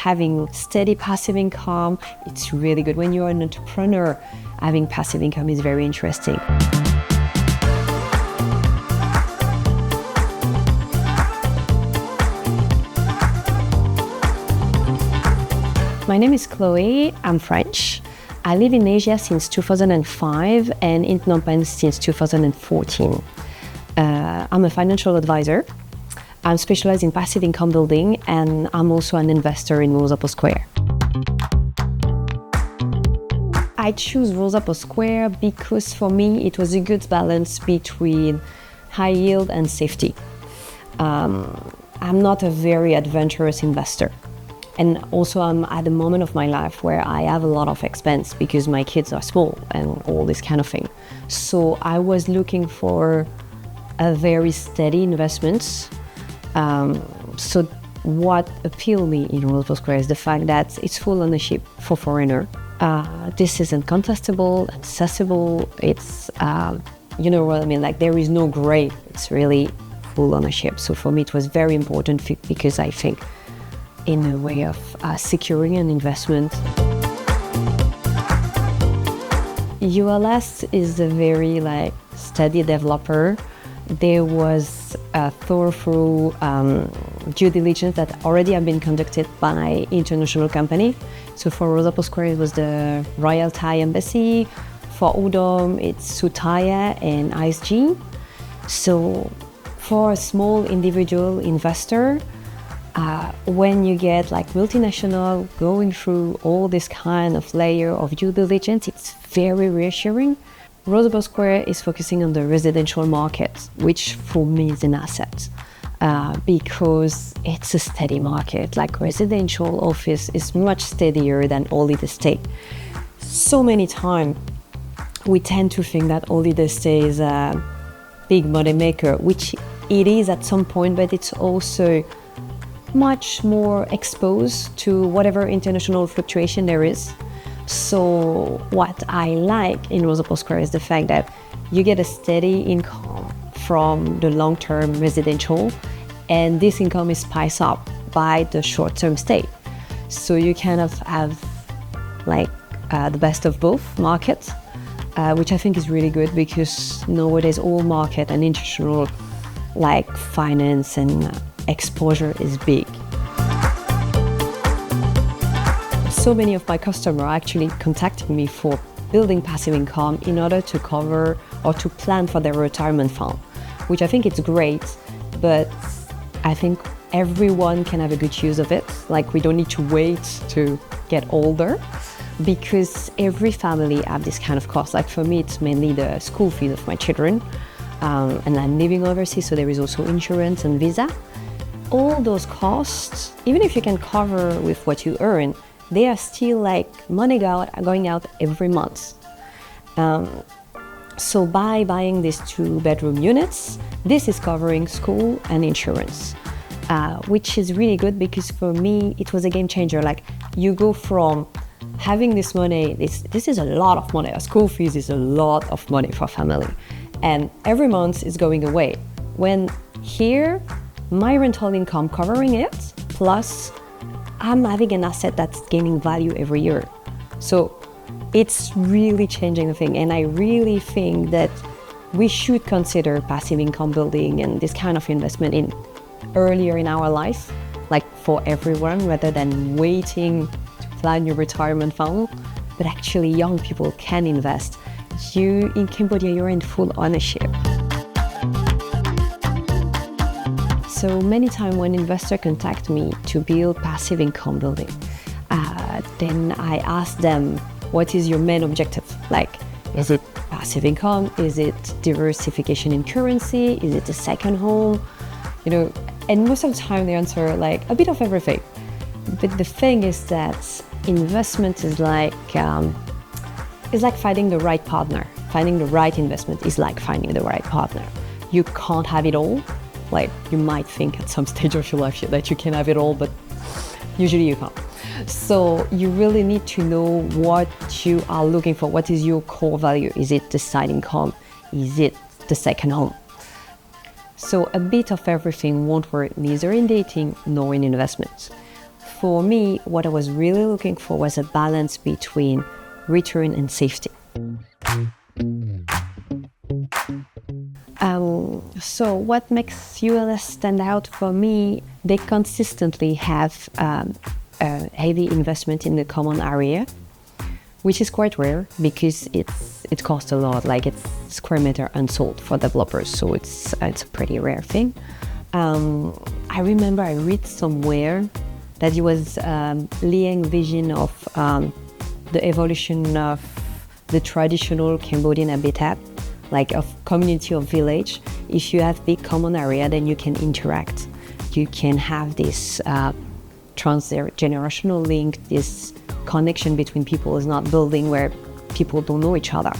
having steady passive income, it's really good. When you're an entrepreneur, having passive income is very interesting. My name is Chloe, I'm French. I live in Asia since 2005 and in Phnom Penh since 2014. I'm a financial advisor. I'm specialized in passive income building and I'm also an investor in Rosa Per Square. I choose Rosa Per Square because for me it was a good balance between high yield and safety. I'm not a very adventurous investor. And also I'm at a moment of my life where I have a lot of expense because my kids are small and all this kind of thing. So I was looking for a very steady investment. So what appealed me in Rosa Per Square is the fact that it's full ownership for foreigner. This is uncontestable, accessible. It's, you know what I mean? Like there is no gray. It's really full ownership. So for me, it was very important because I think in a way of securing an investment. ULS is a very steady developer. There was a thorough due diligence that already had been conducted by international company. So for Rosa Per Square, it was the Royal Thai Embassy. For Udom, it's Sutaya and ISG. So for a small individual investor, when you get multinational going through all this kind of layer of due diligence, it's very reassuring. Rosa Per Square is focusing on the residential market, which for me is an asset because it's a steady market. Like residential office is much steadier than holiday stay. So many times we tend to think that holiday stay is a big money maker, which it is at some point, but it's also much more exposed to whatever international fluctuation there is. So what I like in Rosa Per Square is the fact that you get a steady income from the long-term residential, and this income is spiced up by the short-term stay. So you kind of have the best of both markets, which I think is really good because nowadays all market and international finance and exposure is big. So many of my customers are actually contacting me for building passive income in order to cover or to plan for their retirement fund, which I think it's great, but I think everyone can have a good use of it. We don't need to wait to get older because every family have this kind of cost. For me, it's mainly the school fees of my children, and I'm living overseas, so there is also insurance and visa. All those costs, even if you can cover with what you earn, they are still money going out every month. So by buying these 2-bedroom units, this is covering school and insurance, which is really good because for me, it was a game changer. You go from having this money, this is a lot of money. A school fees is a lot of money for a family. And every month is going away. When here, my rental income covering it, plus I'm having an asset that's gaining value every year. So it's really changing the thing. And I really think that we should consider passive income building and this kind of investment earlier in our life, for everyone, rather than waiting to plan your retirement fund. But actually young people can invest. In Cambodia, you're in full ownership. So many times when investors contact me to build passive income building, then I ask them, what is your main objective? Is it passive income? Is it diversification in currency? Is it a second home? And most of the time they answer a bit of everything. But the thing is that investment is finding the right partner. Finding the right investment is like finding the right partner. You can't have it all. You might think at some stage of your life that you can have it all, but usually you can't. So you really need to know what you are looking for. What is your core value? Is it the side income? Is it the second home? So a bit of everything won't work neither in dating nor in investments. For me, what I was really looking for was a balance between return and safety. So what makes ULS stand out for me, they consistently have a heavy investment in the common area, which is quite rare because it costs a lot, like it's square meter unsold for developers, so it's a pretty rare thing. I remember I read somewhere that it was Liang's vision of the evolution of the traditional Cambodian habitat, like of community or village. If you have big common area, then you can interact. You can have this transgenerational link, this connection between people is not building where people don't know each other.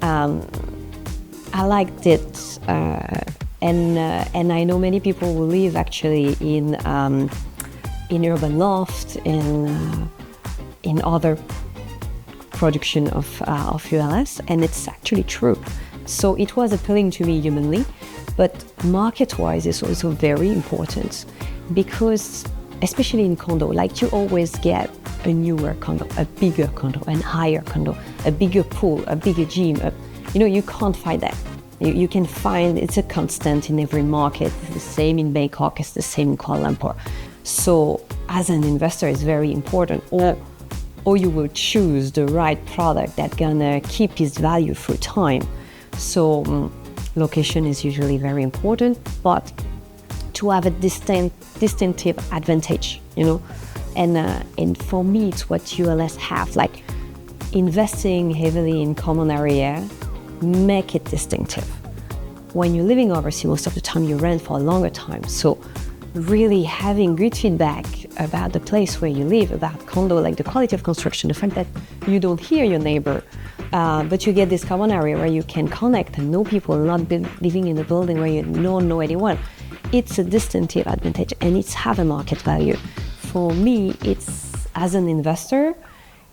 I liked it, and I know many people who live actually in urban loft, in other production of ULS, and it's actually true. So it was appealing to me humanly, but market-wise it's also very important because, especially in condo, like you always get a newer condo, a bigger condo, a higher condo, a bigger pool, a bigger gym. You can't find that. You can find, it's a constant in every market. It's the same in Bangkok, it's the same in Kuala Lumpur. So as an investor, it's very important. Or you will choose the right product that's gonna keep its value through time. So location is usually very important, but to have a distinctive advantage, and for me, it's what ULS have, like investing heavily in common area, make it distinctive. When you're living overseas, most of the time you rent for a longer time. So really having good feedback about the place where you live, about condo, like the quality of construction, the fact that you don't hear your neighbor, but you get this common area where you can connect and know people, not be living in a building where you don't know anyone. It's a distinctive advantage and it's have a market value. For me, it's, as an investor,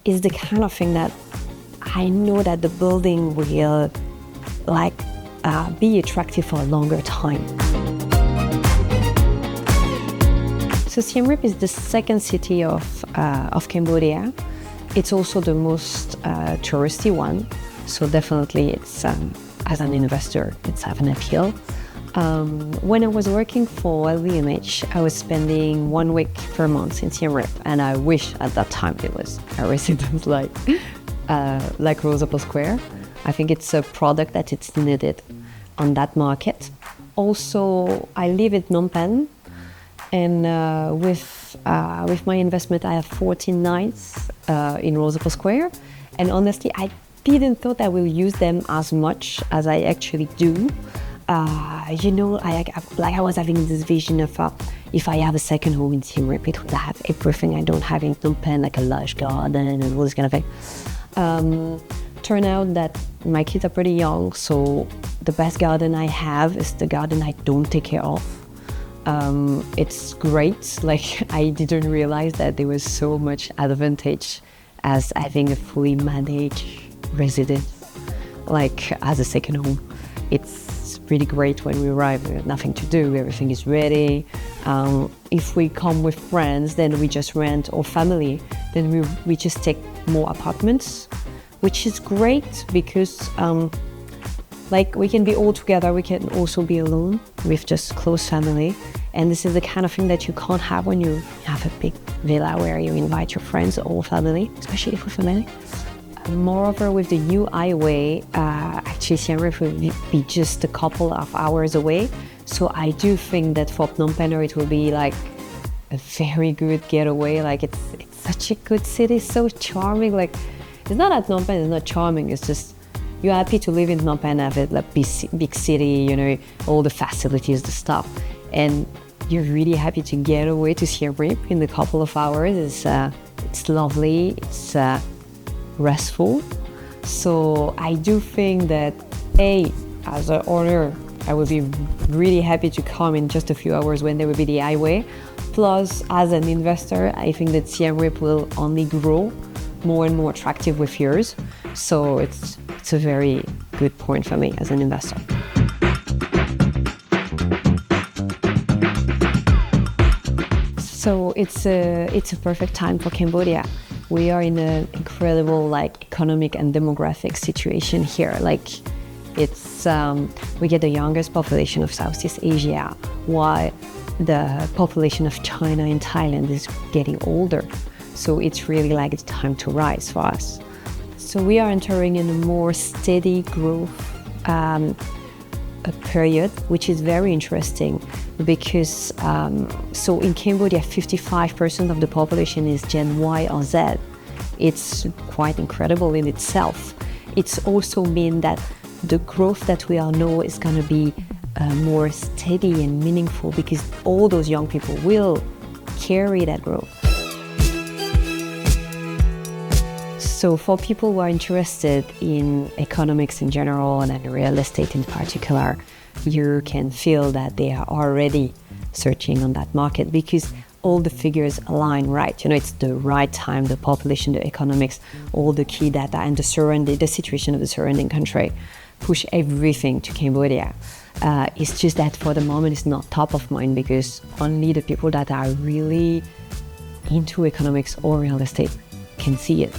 is the kind of thing that I know that the building will be attractive for a longer time. So Siem Reap is the second city of Cambodia. It's also the most touristy one. So definitely it's, as an investor, it's have an appeal. When I was working for LVMH, I was spending 1 week per month in Siem Reap, and I wish at that time it was a residence like Rosa Square. I think it's a product that it's needed on that market. Also, I live in Phnom Penh, and with my investment, I have 14 nights in Rosa Square, and honestly, I didn't thought I will use them as much as I actually do. I was having this vision of if I have a second home in Siem Reap, it would have everything I don't have in Phnom Penh, like a lush garden and all this kind of thing. Turn out that my kids are pretty young, so the best garden I have is the garden I don't take care of. It's great. Like, I didn't realize that there was so much advantage as having a fully managed residence, like as a second home. It's really great when we arrive. We have nothing to do. Everything is ready. If we come with friends, then we just rent, or family, then we just take more apartments, which is great because we can be all together. We can also be alone with just close family. And this is the kind of thing that you can't have when you have a big villa where you invite your friends or family, especially for family. Moreover, with the new highway, actually Siem Reap will be just a couple of hours away. So I do think that for Phnom Penh it will be like a very good getaway. Like it's such a good city, so charming. Like, it's not that Phnom Penh is not charming, it's just you're happy to live in Phnom Penh, have it like big city, all the facilities, the stuff. And you're really happy to get away to Siem Reap in a couple of hours. It's lovely, it's restful. So I do think that, as an owner, I would be really happy to come in just a few hours when there will be the highway. Plus, as an investor, I think that Siem Reap will only grow more and more attractive with years. So it's a very good point for me as an investor. So it's a perfect time for Cambodia. We are in an incredible economic and demographic situation here. We get the youngest population of Southeast Asia, while the population of China and Thailand is getting older. So it's really it's time to rise for us. So we are entering in a more steady growth period, which is very interesting because so in Cambodia, 55% of the population is Gen Y or Z. It's quite incredible in itself. It's also mean that the growth that we all know is going to be more steady and meaningful because all those young people will carry that growth. So for people who are interested in economics in general and in real estate in particular, you can feel that they are already searching on that market because all the figures align right. It's the right time, the population, the economics, all the key data and the situation of the surrounding country push everything to Cambodia. It's just that for the moment it's not top of mind because only the people that are really into economics or real estate can see it.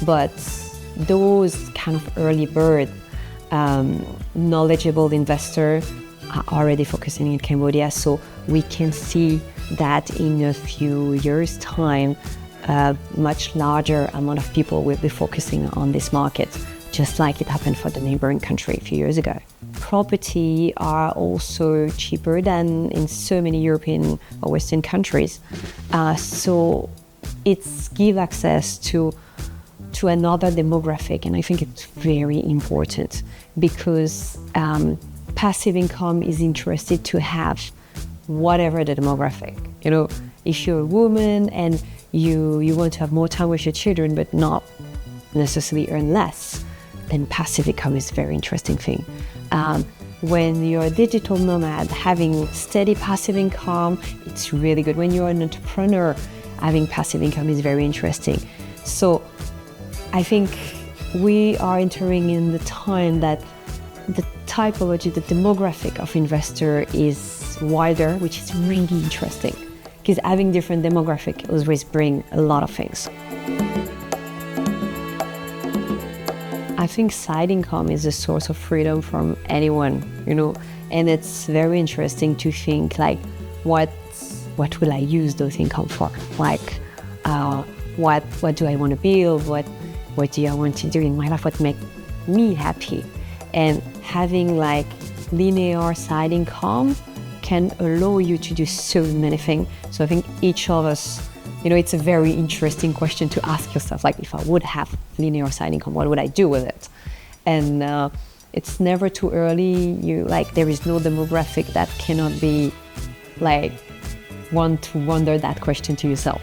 But those kind of early bird, knowledgeable investors are already focusing in Cambodia, so we can see that in a few years' time, a much larger amount of people will be focusing on this market, just like it happened for the neighboring country a few years ago. Property are also cheaper than in so many European or Western countries, so it's give access to another demographic, and I think it's very important because passive income is interested to have whatever the demographic. If you're a woman and you want to have more time with your children but not necessarily earn less, then passive income is a very interesting thing. When you're a digital nomad, having steady passive income, it's really good. When you're an entrepreneur, having passive income is very interesting. So I think we are entering in the time that the typology, the demographic of investor is wider, which is really interesting because having different demographic always bring a lot of things. I think side income is a source of freedom from anyone, and it's very interesting to think what will I use those income for? What do I want to build? What do I want to do in my life? What makes me happy? And having linear side income can allow you to do so many things. So I think each of us, it's a very interesting question to ask yourself, if I would have linear side income, what would I do with it? And it's never too early. There is no demographic that cannot be want to wonder that question to yourself.